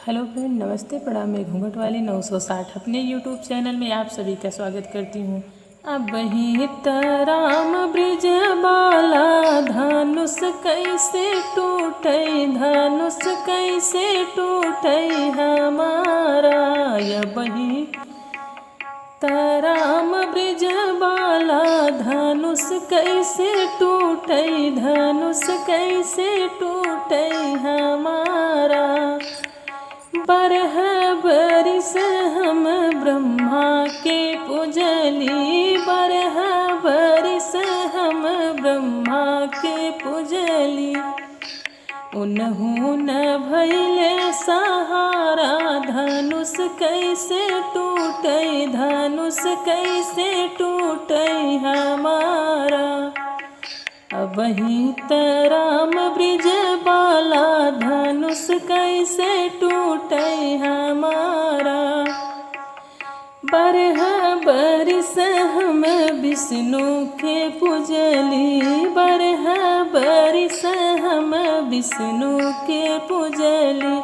Hello friend, नमस्ते। प्रणाम। मैं घूंघट वाली 960 अपने यूट्यूब चैनल में आप सभी का स्वागत करती हूँ। अब ही राम ब्रिज बाला धनुष कैसे टूटे, धनुष कैसे टूटे हमारा। अब ही राम ब्रिज बाला धनुष कैसे टूटे, धनुष कैसे टूटे हमारा। बरह बरिस हम ब्रह्मा के पुजली, बरह बरिस हम ब्रह्मा के पुजली। उन्हु न भइले सहारा, धनुष कैसे टूटे, धनुष कैसे टूटे हमारा। अब ही राम ब्रिज बाला धनुष कैसे टूटे हमारा। बरह बरिस हम विष्णु के पुजली, बरह बरिस हम विष्णु के पुजली।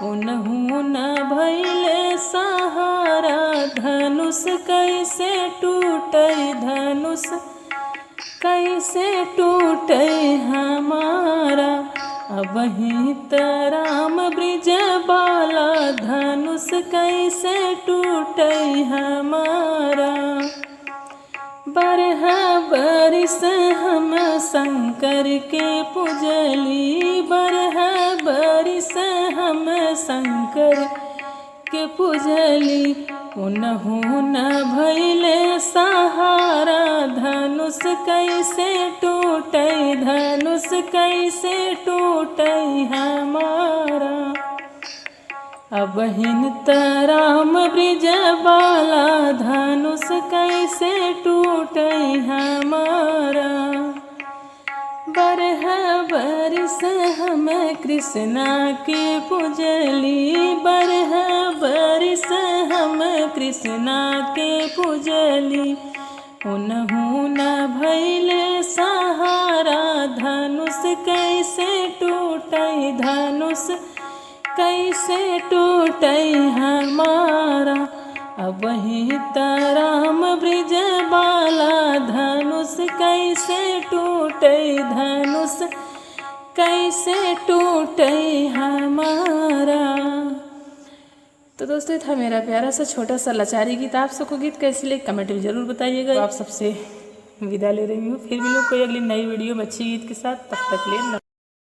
उन्हु न भइले सहारा, धनुष कैसे टूटे, धनुष कैसे टूटे हमारा। अब ही राम ब्रिज बाला धनुष कैसे टूटे हमारा। बरह बरिस हम शंकर के पुजली, बरह बरिस हम शंकर के पुजली। उन्हु न भइले सहारा, धनुष कैसे टूटे, धनुष कैसे टूटे हमारा। अब हिन राम ब्रिज बाला धनुष कैसे टूटे हमारा। बरह बरिस हम कृष्णा के पुजली, बरह बरिस हम कृष्णा के पुजली। उन्हु न भइले सहारा, धनुष कैसे टूटे, धनुष कैसे टूटे हमारा। अब ही राम ब्रिज बाला धनुष कैसे टूटे, धनुष कैसे टूटे हमारा। तो दोस्तों, था मेरा प्यारा सा छोटा सा लाचारी गीत। आप सबको गीत कैसे लगे कमेंट में ज़रूर बताइएगा। आप सबसे विदा ले रही हूँ। फिर मिलूँ कोई अगली नई वीडियो में अच्छी गीत के साथ। तब तक ले